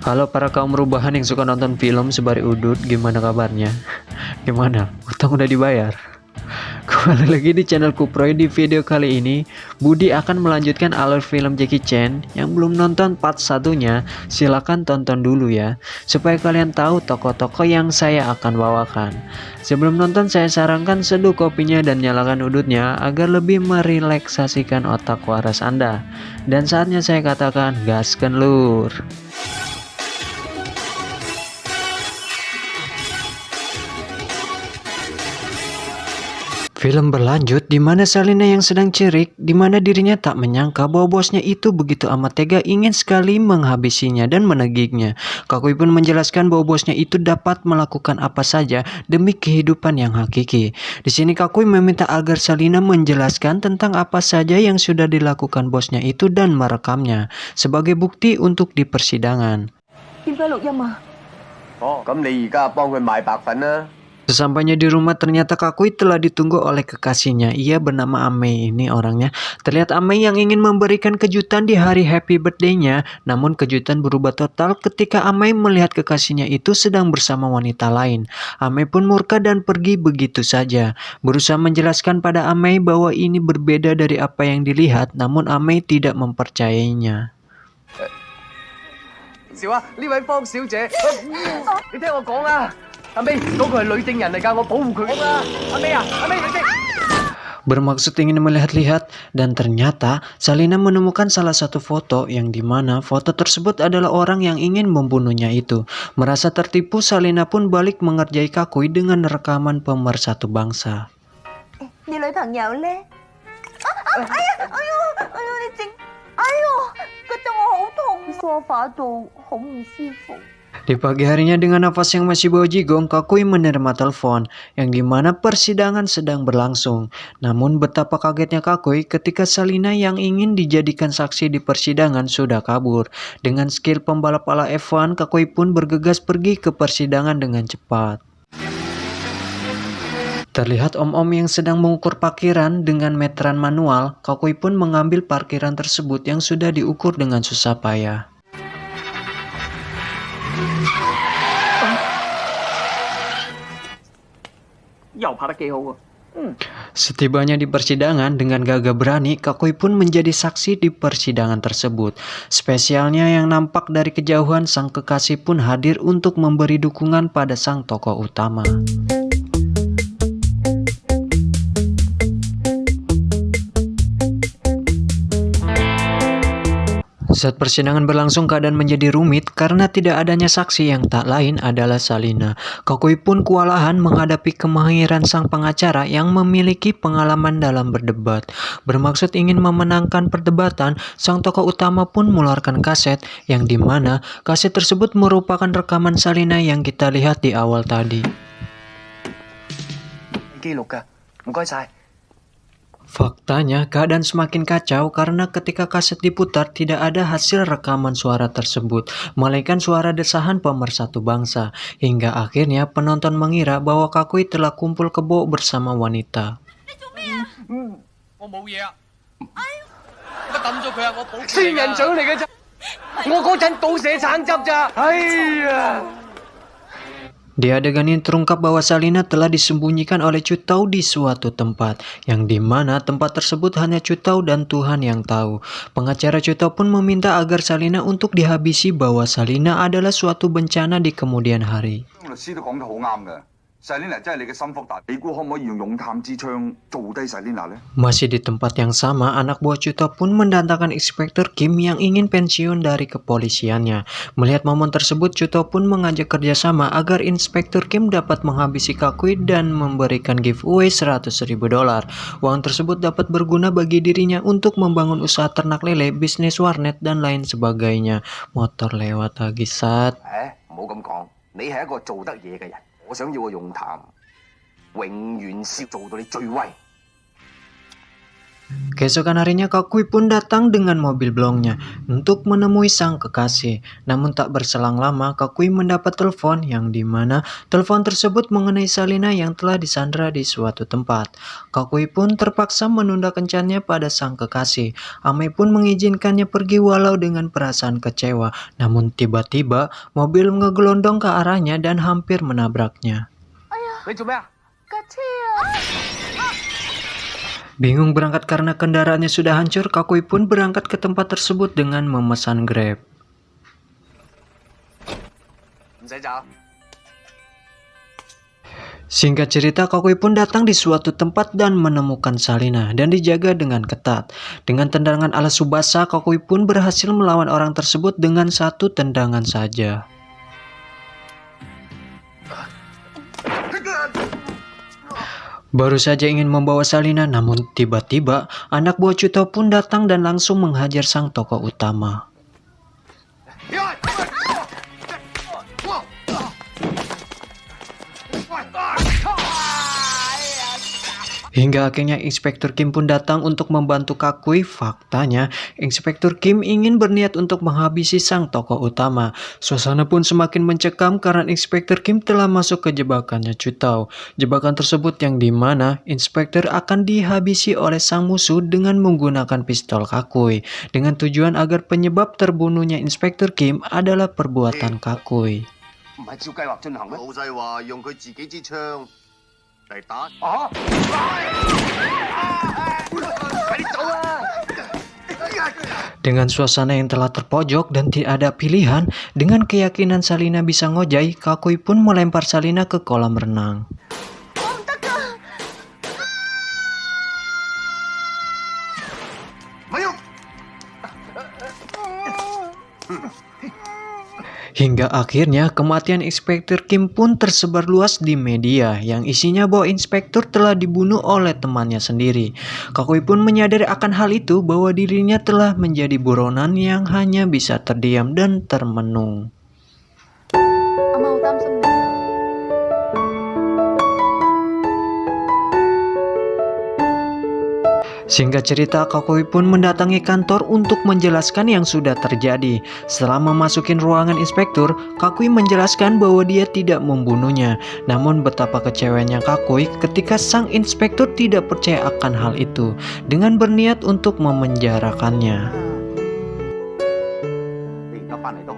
Halo para kaum rubahan yang suka nonton film sebari udut, gimana kabarnya? Gimana? Utang udah dibayar? Kembali lagi di channel Kuproy. Di video kali ini, Budi akan melanjutkan alur film Jackie Chan. Yang belum nonton part satunya, silahkan tonton dulu ya, supaya kalian tahu tokoh-tokoh yang saya akan bawakan. Sebelum nonton, saya sarankan seduh kopinya dan nyalakan udutnya agar lebih merelaksasikan otak waras Anda. Dan saatnya saya katakan, gasken lur! Film berlanjut di mana Salina yang sedang cerik, di mana dirinya tak menyangka bahwa bosnya itu begitu amat tega ingin sekali menghabisinya dan menagihnya. Kakui pun menjelaskan bahwa bosnya itu dapat melakukan apa saja demi kehidupan yang hakiki. Di sini Kakui meminta agar Salina menjelaskan tentang apa saja yang sudah dilakukan bosnya itu dan merekamnya sebagai bukti untuk di persidangan. Sesampainya di rumah, ternyata Kakui telah ditunggu oleh kekasihnya. Ia bernama Amei. Ini orangnya. Terlihat Amei yang ingin memberikan kejutan di hari happy birthday-nya. Namun kejutan berubah total ketika Amei melihat kekasihnya itu sedang bersama wanita lain. Amei pun murka dan pergi begitu saja. Berusaha menjelaskan pada Amei bahwa ini berbeda dari apa yang dilihat. Namun Amei tidak mempercayainya. 笑啊！呢位方小姐，你聽我講啊，阿 May 嗰個係女證人嚟㗎，我保護佢㗎。阿 May 啊，阿 May 你聽。 Bermaksud ingin melihat-lihat, dan ternyata Salina menemukan salah satu foto yang dimana foto tersebut adalah orang yang ingin membunuhnya itu. Merasa tertipu, Salina pun balik mengerjai Kakui dengan rekaman pemersatu bangsa. 你女朋友呢？哎呀，你整，覺得我好痛，梳化度好唔舒服。 Di pagi harinya dengan nafas yang masih bau jigong, Kakui menerima telepon yang dimana persidangan sedang berlangsung. Namun betapa kagetnya Kakui ketika Salina yang ingin dijadikan saksi di persidangan sudah kabur. Dengan skill pembalap ala F1, Kakui pun bergegas pergi ke persidangan dengan cepat. Terlihat om-om yang sedang mengukur parkiran dengan meteran manual. Kakui pun mengambil parkiran tersebut yang sudah diukur dengan susah payah. Setibanya di persidangan, dengan gagah berani, Kakui pun menjadi saksi di persidangan tersebut. Spesialnya yang nampak dari kejauhan, sang kekasih pun hadir untuk memberi dukungan pada sang tokoh utama. Saat persidangan berlangsung, keadaan menjadi rumit karena tidak adanya saksi yang tak lain adalah Salina. Kakui pun kewalahan menghadapi kemahiran sang pengacara yang memiliki pengalaman dalam berdebat. Bermaksud ingin memenangkan perdebatan, sang tokoh utama pun mengeluarkan kaset yang dimana kaset tersebut merupakan rekaman Salina yang kita lihat di awal tadi. Faktanya, keadaan semakin kacau karena ketika kaset diputar tidak ada hasil rekaman suara tersebut, melainkan suara desahan pemersatu bangsa. Hingga akhirnya penonton mengira bahwa Kakui telah kumpul kebo bersama wanita. Di adegan ini terungkap bahwa Salina telah disembunyikan oleh Cutau di suatu tempat, yang dimana tempat tersebut hanya Cutau dan Tuhan yang tahu. Pengacara Cutau pun meminta agar Salina untuk dihabisi bahwa Salina adalah suatu bencana di kemudian hari. Masih di tempat yang sama, anak buah Cutau pun mendatangkan Inspektur Kim yang ingin pensiun dari kepolisiannya. Melihat momen tersebut, Cutau pun mengajak kerjasama agar Inspektur Kim dapat menghabisi Kakui dan memberikan giveaway $100.000. Uang tersebut dapat berguna bagi dirinya untuk membangun usaha ternak lele, bisnis warnet, dan lain sebagainya. Motor lewat lagi saat. 我想要個用談，永遠笑做到你最威。Keesokan harinya Kakui pun datang dengan mobil blongnya untuk menemui sang kekasih. Namun tak berselang lama Kakui mendapat telepon yang dimana telepon tersebut mengenai Salina yang telah disandra di suatu tempat. Kakui pun terpaksa menunda kencannya pada sang kekasih. Amei pun mengizinkannya pergi walau dengan perasaan kecewa. Namun tiba-tiba mobil ngegelondong ke arahnya dan hampir menabraknya. 你做咩啊？ Kecil. Bingung berangkat karena kendaraannya sudah hancur, Kakui pun berangkat ke tempat tersebut dengan memesan Grab. 唔使走。 Singkat cerita, Kakui pun datang di suatu tempat dan menemukan Salina dan dijaga dengan ketat. Dengan tendangan ala Tsubasa, Kakui pun berhasil melawan orang tersebut dengan satu tendangan saja. Baru saja ingin membawa Salina, namun tiba-tiba anak buah Chuto pun datang dan langsung menghajar sang tokoh utama. Hingga akhirnya Inspektur Kim pun datang untuk membantu Kakui. Faktanya, Inspektur Kim ingin berniat untuk menghabisi sang tokoh utama. Suasana pun semakin mencekam karena Inspektur Kim telah masuk ke jebakannya Chutao. Jebakan tersebut yang dimana Inspektur akan dihabisi oleh sang musuh dengan menggunakan pistol Kakui. Dengan tujuan agar penyebab terbunuhnya Inspektur Kim adalah perbuatan Kakui. 唔係照計劃進行咩？老細話用佢自己支槍嚟打。啊！快啲走啊！ Dengan suasana yang telah terpojok dan tidak ada pilihan, dengan keyakinan Salina bisa ngojai, Kakui pun melempar Salina ke kolam renang. Hingga akhirnya kematian Inspektur Kim pun tersebar luas di media yang isinya bahwa Inspektur telah dibunuh oleh temannya sendiri. Kakui pun menyadari akan hal itu bahwa dirinya telah menjadi buronan yang hanya bisa terdiam dan termenung. Ama hao tam sim ni. Singkat cerita, Kakui pun mendatangi kantor untuk menjelaskan yang sudah terjadi. Setelah memasukin ruangan inspektur, Kakui menjelaskan bahwa dia tidak membunuhnya. Namun betapa kecewanya Kakui ketika sang inspektur tidak percaya akan hal itu, dengan berniat untuk memenjarakannya. 你而家翻嚟都，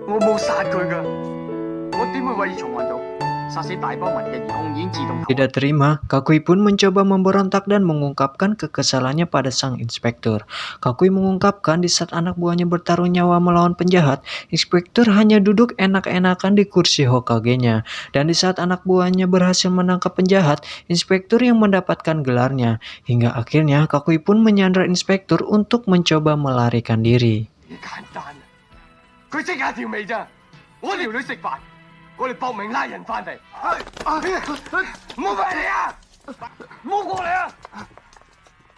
我冇殺佢噶，我點會為重運到殺死大幫民嘅疑兇已經自動投降。 Tidak terima, Kakui pun mencoba memberontak dan mengungkapkan kekesalannya pada sang inspektur. Kakui mengungkapkan di saat anak buahnya bertaruh nyawa melawan penjahat, inspektur hanya duduk enak-enakan di kursi Hokage-nya. Dan di saat anak buahnya berhasil menangkap penjahat, inspektur yang mendapatkan gelarnya. Hingga akhirnya Kakui pun menyandra inspektur untuk mencoba melarikan diri. 簡單，佢即刻條尾咋，我條女食飯，我哋搏命拉人翻嚟。唔好翻嚟啊！唔好過嚟啊！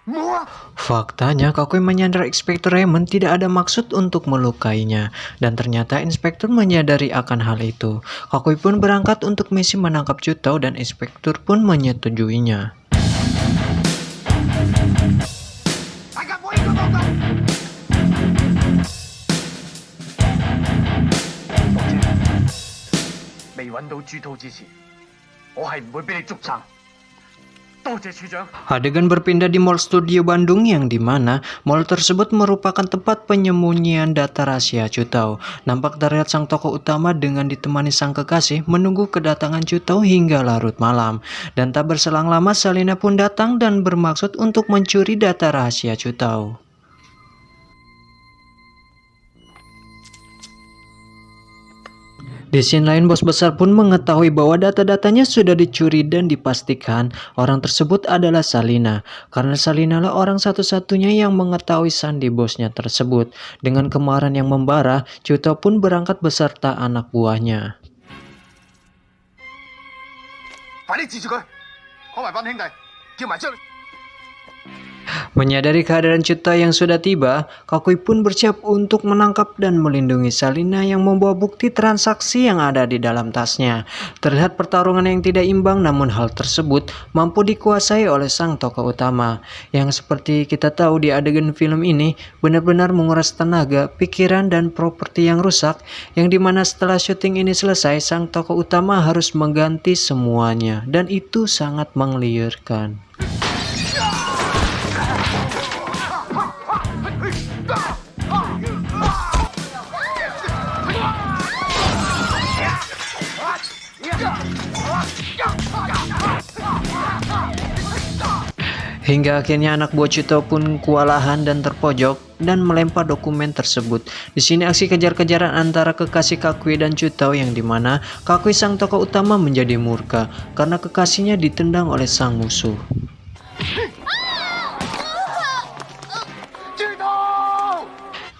唔好啊！ Faktanya, Kakui menyandra Inspektur Raymond tidak ada maksud untuk melukainya. Dan ternyata inspektur menyadari akan hal itu. Kakui pun berangkat untuk misi menangkap Chutao dan inspektur pun menyetujuinya. 大家唔好應該幫佢。未揾到豬肚之前，我係唔會俾你捉撐。多謝處長。 Adegan berpindah di Mall Studio Bandung yang dimana mall tersebut merupakan tempat penyembunyian data rahasia Chutao. Nampak terlihat sang tokoh utama dengan ditemani sang kekasih menunggu kedatangan Chutao hingga larut malam. Dan tak berselang lama Salina pun datang dan bermaksud untuk mencuri data rahasia Chutao. Di scene lain, bos besar pun mengetahui bahwa data-datanya sudah dicuri dan dipastikan orang tersebut adalah Salina. Karena Salina lah orang satu-satunya yang mengetahui sandi bosnya tersebut. Dengan kemarahan yang membara, Chutao pun berangkat beserta anak buahnya. 快啲截住佢，開埋班兄弟，叫埋出去。Menyadari keadaan Chuta yang sudah tiba, Kakui pun bersiap untuk menangkap dan melindungi Salina yang membawa bukti transaksi yang ada di dalam tasnya. Terlihat pertarungan yang tidak imbang, namun hal tersebut mampu dikuasai oleh sang tokoh utama. Yang seperti kita tahu di adegan film ini benar-benar menguras tenaga, pikiran, dan properti yang rusak, yang dimana setelah syuting ini selesai, sang tokoh utama harus mengganti semuanya, dan itu sangat mengeliurkan. Hingga akhirnya anak buah Chuta pun kewalahan dan terpojok dan melempar dokumen tersebut. Di sini aksi kejar-kejaran antara kekasih Kakui dan Chuta, yang dimana Kakui sang tokoh utama menjadi murka karena kekasihnya ditendang oleh sang musuh.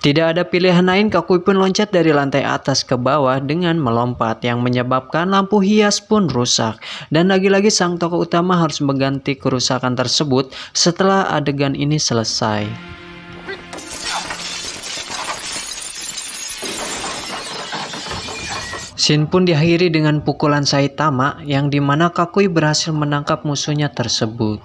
Tidak ada pilihan lain, Kakui pun loncat dari lantai atas ke bawah dengan melompat, yang menyebabkan lampu hias pun rusak. Dan lagi-lagi sang tokoh utama harus mengganti kerusakan tersebut setelah adegan ini selesai. Scene pun diakhiri dengan pukulan Saitama, yang dimana Kakui berhasil menangkap musuhnya tersebut.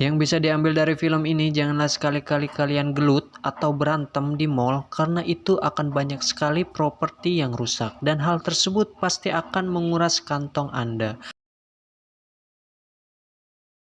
Yang bisa diambil dari film ini, janganlah sekali-kali kalian gelut atau berantem di mall, karena itu akan banyak sekali properti yang rusak dan hal tersebut pasti akan menguras kantong Anda.